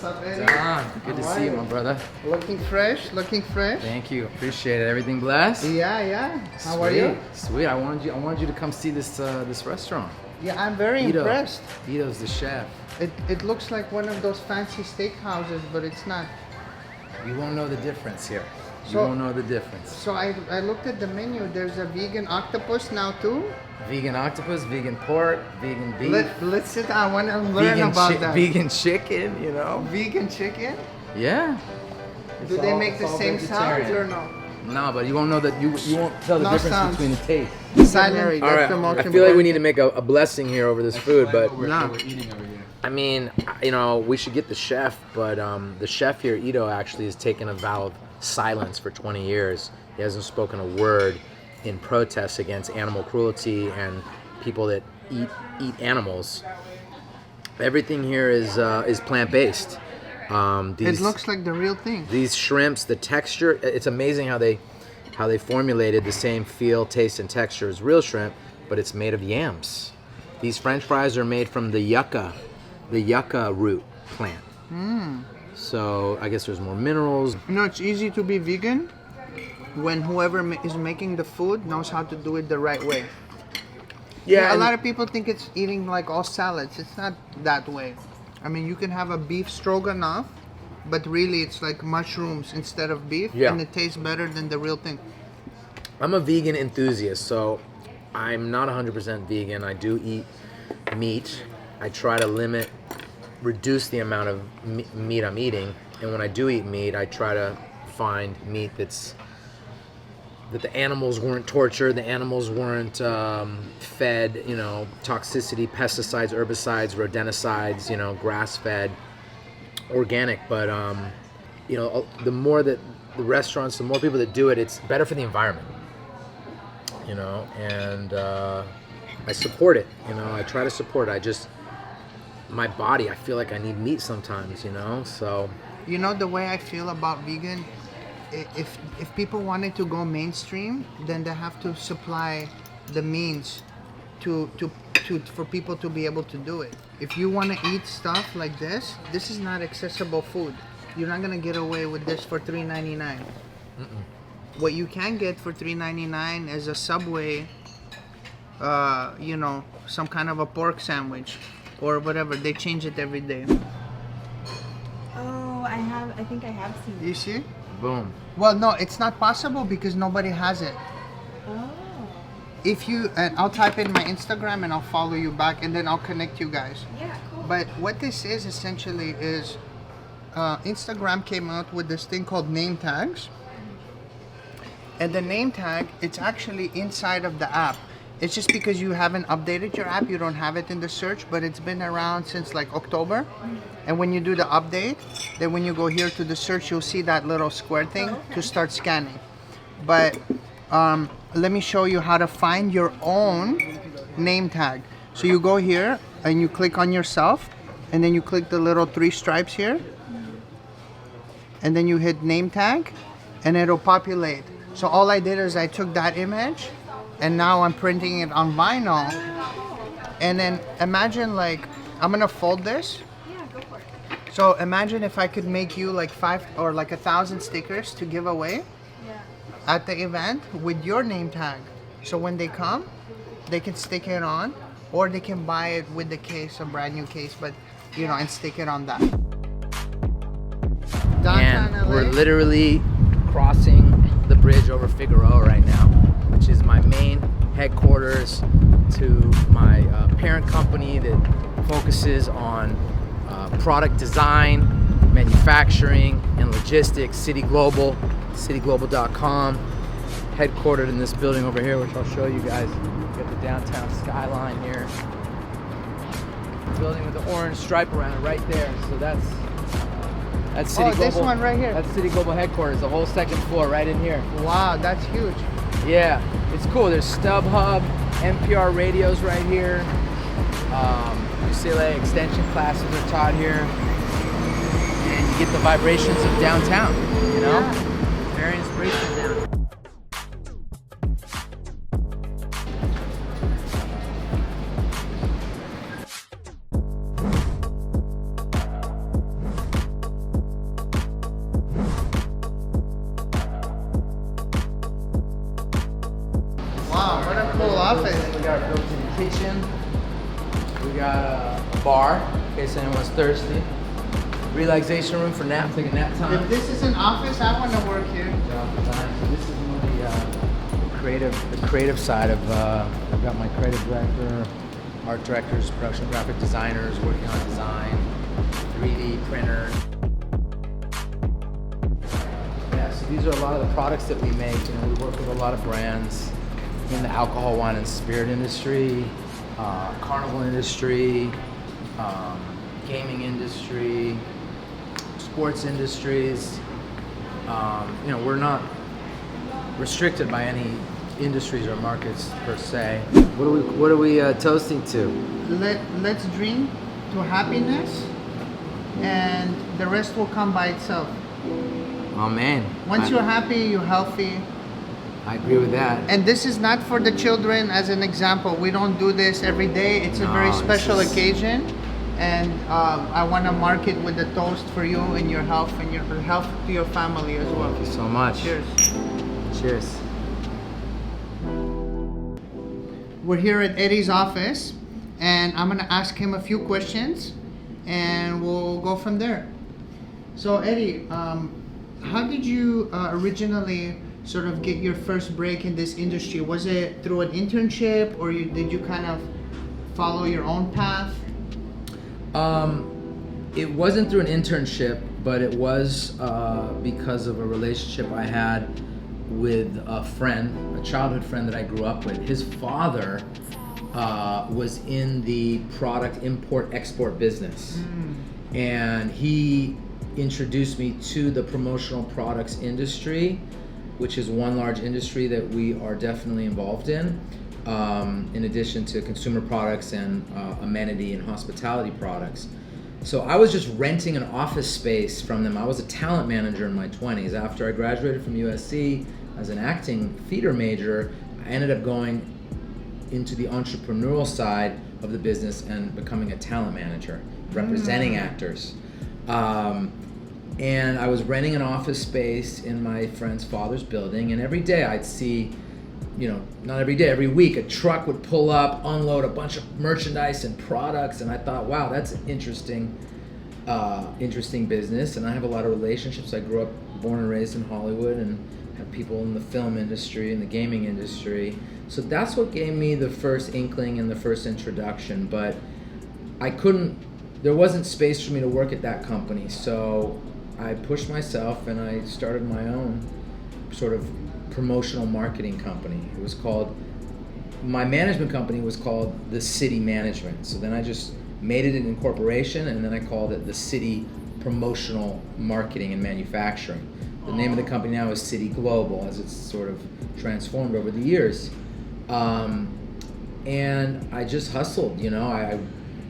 up, Eddie? John, good to see you, my brother. Looking fresh, looking fresh. Thank you, appreciate it. Everything blessed? Yeah. How are you? Sweet. I wanted you to come see this restaurant. Yeah, I'm very impressed. Ito's the chef. It looks like one of those fancy steakhouses, but it's not. You won't know the difference here. You won't know the difference. So I looked at the menu. There's a vegan octopus now too. Vegan octopus, vegan pork, vegan beef. Let's sit down. I want to learn about that. Vegan chicken, you know. Vegan chicken? Yeah. Do they make the same sounds or no? No, but you won't know that. You won't tell the difference sounds. between the taste. Silent. All right. I feel like we need to make a blessing here over this food, but we're eating over here. I mean, you know, we should get the chef, but the chef here, Ito, actually has taken a vow of silence for 20 years. He hasn't spoken a word in protest against animal cruelty and people that eat animals. Everything here is plant-based. It looks like the real thing. These shrimps, the texture, it's amazing how they formulated the same feel, taste, and texture as real shrimp, but it's made of yams. These French fries are made from the yucca root plant. So I guess there's more minerals. You know, it's easy to be vegan when whoever is making the food knows how to do it the right way. Yeah, a lot of people think it's eating like all salads. It's not that way. I mean, you can have a beef stroganoff, but really it's like mushrooms instead of beef, and it tastes better than the real thing. I'm a vegan enthusiast, so I'm not 100% vegan. I do eat meat. I try to reduce the amount of meat I'm eating, and when I do eat meat, I try to find meat that the animals weren't tortured, the animals weren't fed, you know, toxicity, pesticides, herbicides, rodenticides, you know, grass-fed, organic. But you know, the more that the restaurants, the more people that do it, it's better for the environment, you know. And I support it, you know. I try to support it. My body, I feel like I need meat sometimes, you know. So you know, the way I feel about vegan, if people wanted to go mainstream, then they have to supply the means for people to be able to do it. If you want to eat stuff like this is not accessible food. You're not gonna get away with this for $3.99. What you can get for $3.99 is a Subway, you know, some kind of a pork sandwich or whatever. They change it every day. Oh, I think I have seen it. You see? boom. Well, no, it's not possible because nobody has it. Oh. If you, and I'll type in my Instagram and I'll follow you back and then I'll connect you guys. Yeah, cool. But what this is essentially is Instagram came out with this thing called name tags. And the name tag, it's actually inside of the app. It's just because you haven't updated your app, you don't have it in the search, but it's been around since like October. And when you do the update, then when you go here to the search, you'll see that little square thing to start scanning. But let me show you how to find your own name tag. So you go here and you click on yourself, and then you click the little 3 stripes here, and then you hit name tag, and it'll populate. So all I did is I took that image, and now I'm printing it on vinyl. And then imagine, like, I'm gonna fold this. Yeah, go for it. So imagine if I could make you like 5 or like 1,000 stickers to give away at the event with your name tag. So when they come, they can stick it on, or they can buy it with the case, a brand new case, but you know, and stick it on that. Downtown And LA. we're literally crossing the bridge over Figueroa right now, which is my main headquarters to my parent company that focuses on product design, manufacturing, and logistics, City Global, cityglobal.com, headquartered in this building over here, which I'll show you guys. You got the downtown skyline here. Building with the orange stripe around it right there. So that's City Global. This one right here. That's City Global headquarters, the whole second floor right in here. Wow, that's huge. Yeah, it's cool. There's StubHub, NPR radios right here. UCLA extension classes are taught here. And you get the vibrations of downtown, you know? Yeah. Very inspirational down. cool office. We got our built-in kitchen. We got a bar in case anyone's thirsty. Relaxation room for taking nap time. If this is an office, I want to work here. So this is more the creative side of. I've got my creative director, art directors, production graphic designers working on design, 3D printers. Yeah, so these are a lot of the products that we make. You know, we work with a lot of brands in the alcohol, wine, and spirit industry, carnival industry, gaming industry, sports industries. You know, we're not restricted by any industries or markets per se. What are we toasting to? Let's drink to happiness, and the rest will come by itself. Oh man. Once you're happy, you're healthy. I agree with that. And this is not for the children as an example. We don't do this every day. It's a very special occasion. And I want to market with the toast for you and your health to your family as well. Thank you so much. Cheers. Cheers. We're here at Eddie's office, and I'm going to ask him a few questions, and we'll go from there. So Eddie, how did you originally sort of get your first break in this industry? Was it through an internship, or did you kind of follow your own path? It wasn't through an internship, but it was because of a relationship I had with a friend, a childhood friend that I grew up with. His father was in the product import-export business. And he introduced me to the promotional products industry, which is one large industry that we are definitely involved in addition to consumer products and amenity and hospitality products. So I was just renting an office space from them. I was a talent manager in my 20s. After I graduated from USC as an acting theater major, I ended up going into the entrepreneurial side of the business and becoming a talent manager, representing actors. And I was renting an office space in my friend's father's building, and every day I'd see, you know, not every day, every week, a truck would pull up, unload a bunch of merchandise and products, and I thought, wow, that's an interesting business. And I have a lot of relationships. I grew up, born and raised in Hollywood, and have people in the film industry and the gaming industry. So that's what gave me the first inkling and the first introduction. But there wasn't space for me to work at that company, so I pushed myself and I started my own sort of promotional marketing company. My management company was called The City Management. So then I just made it an incorporation, and then I called it The City Promotional Marketing and Manufacturing. The name of the company now is City Global, as it's sort of transformed over the years. And I just hustled, you know. I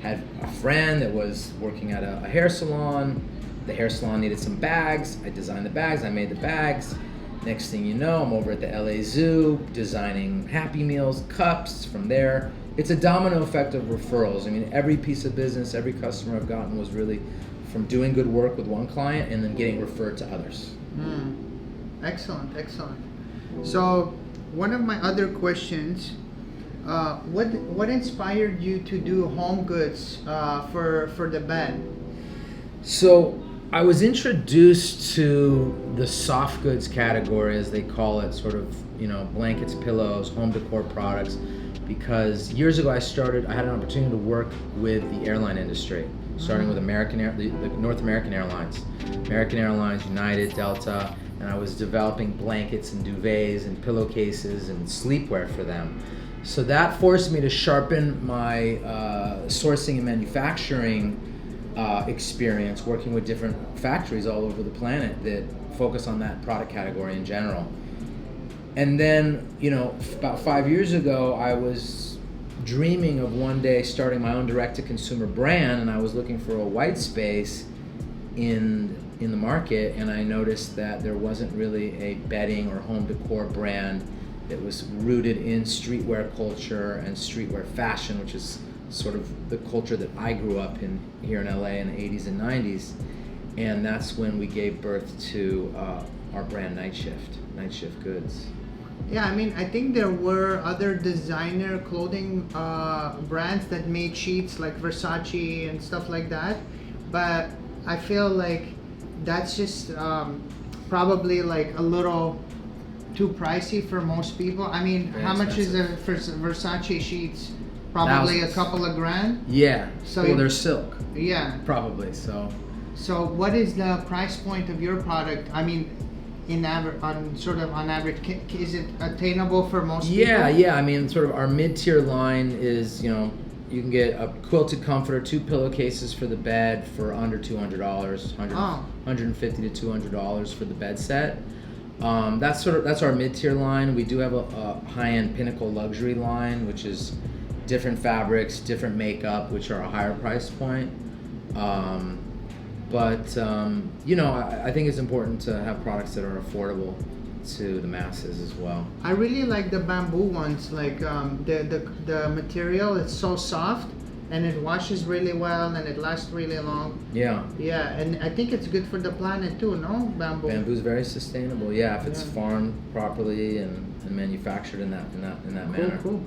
had a friend that was working at a hair salon. The hair salon needed some bags. I designed the bags, I made the bags. Next thing you know, I'm over at the LA Zoo designing Happy Meals, cups. From there, it's a domino effect of referrals. I mean, every piece of business, every customer I've gotten was really from doing good work with one client and then getting referred to others. Excellent, excellent. So one of my other questions, what inspired you to do home goods for the band? So I was introduced to the soft goods category, as they call it, sort of, you know, blankets, pillows, home decor products, because years ago I had an opportunity to work with the airline industry, starting with the North American Airlines, United, Delta, and I was developing blankets and duvets and pillowcases and sleepwear for them. So that forced me to sharpen my sourcing and manufacturing experience, working with different factories all over the planet that focus on that product category in general. And then, you know, about 5 years ago, I was dreaming of one day starting my own direct-to-consumer brand, and I was looking for a white space in the market, and I noticed that there wasn't really a bedding or home decor brand that was rooted in streetwear culture and streetwear fashion, which is sort of the culture that I grew up in here in LA in the 80s and 90s. And that's when we gave birth to our brand Night Shift Goods. Yeah, I mean, I think there were other designer clothing brands that made sheets like Versace and stuff like that, but I feel like that's just probably like a little too pricey for most people. I mean, Very how much is a expensive. Versace sheets? Probably Thousands. a couple of grand. Yeah. So Well, you- they're silk, Yeah. probably. So So what is the price point of your product? I mean, in average, on average, is it attainable for most people? yeah. I mean, sort of our mid-tier line is, you can get a quilted comforter, 2 pillowcases for the bed for under $200, Oh. $150 to $200 for the bed set. That's our mid-tier line. We do have a high-end pinnacle luxury line, which is different fabrics, different makeup, which are a higher price point. I think it's important to have products that are affordable to the masses as well. I really like the bamboo ones. Like the material, it's so soft and it washes really well and it lasts really long. Yeah. Yeah, and I think it's good for the planet too. No, bamboo. Bamboo's very sustainable. Yeah, if it's Yeah. farmed properly and manufactured in that manner. Cool.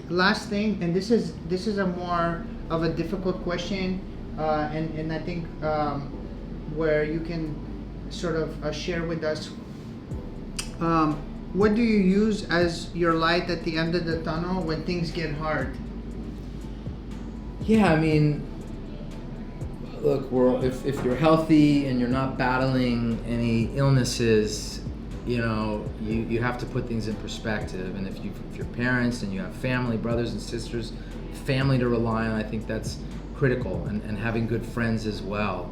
Last thing, and this is a more of a difficult question, and I think where you can sort of share with us. What do you use as your light at the end of the tunnel when things get hard? Yeah, I mean, look, if you're healthy and you're not battling any illnesses, you have to put things in perspective. And if you're parents and you have family, brothers and sisters, family to rely on, I think that's critical, and having good friends as well.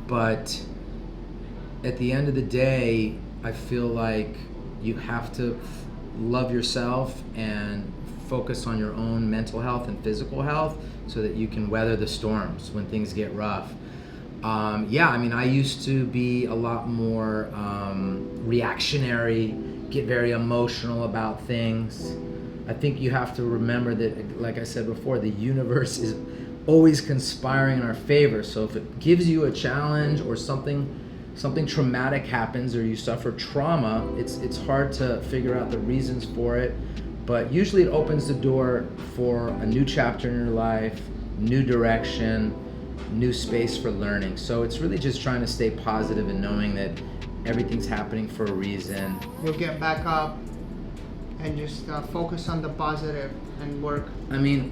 But at the end of the day, I feel like you have to love yourself and focus on your own mental health and physical health so that you can weather the storms when things get rough. I used to be a lot more reactionary, get very emotional about things. I think you have to remember that, like I said before, the universe is always conspiring in our favor. So if it gives you a challenge or something traumatic happens or you suffer trauma, it's hard to figure out the reasons for it. But usually it opens the door for a new chapter in your life, new direction, new space for learning. So it's really just trying to stay positive and knowing that everything's happening for a reason. You'll get back up and just focus on the positive and work. I mean,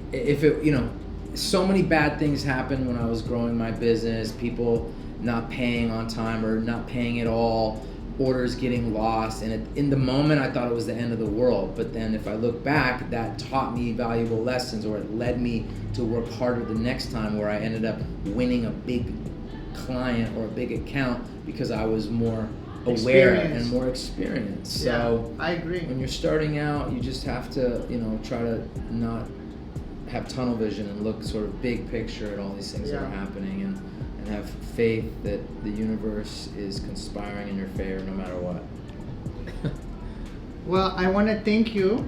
so many bad things happened when I was growing my business, people not paying on time or not paying at all, orders getting lost, and in the moment I thought it was the end of the world. But then if I look back, that taught me valuable lessons, or it led me to work harder the next time, where I ended up winning a big client or a big account because I was more aware and more experienced. So I agree. when you're starting out, you just have to try to not have tunnel vision and look sort of big picture at all these things that are happening, and have faith that the universe is conspiring in your favor no matter what. Well, I want to thank you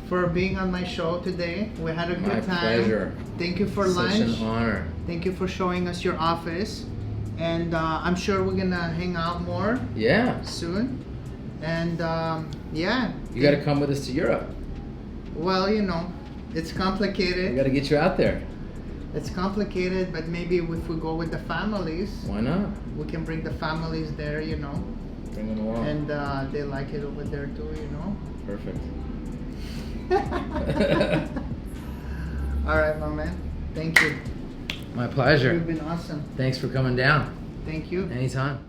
for being on my show today. We had a good time. My pleasure. Thank you for Such lunch. an honor. Thank you for showing us your office. And I'm sure we're going to hang out more Yeah. soon. And You got to come with us to Europe. Well, it's We complicated. got to get you out there. It's complicated, but maybe if we go with the families, Why not? we can bring the families there, Bring them along. and they like it over there too, Perfect. All right, my man. Thank you. My pleasure. You've been awesome. Thanks for coming down. Thank you. Anytime.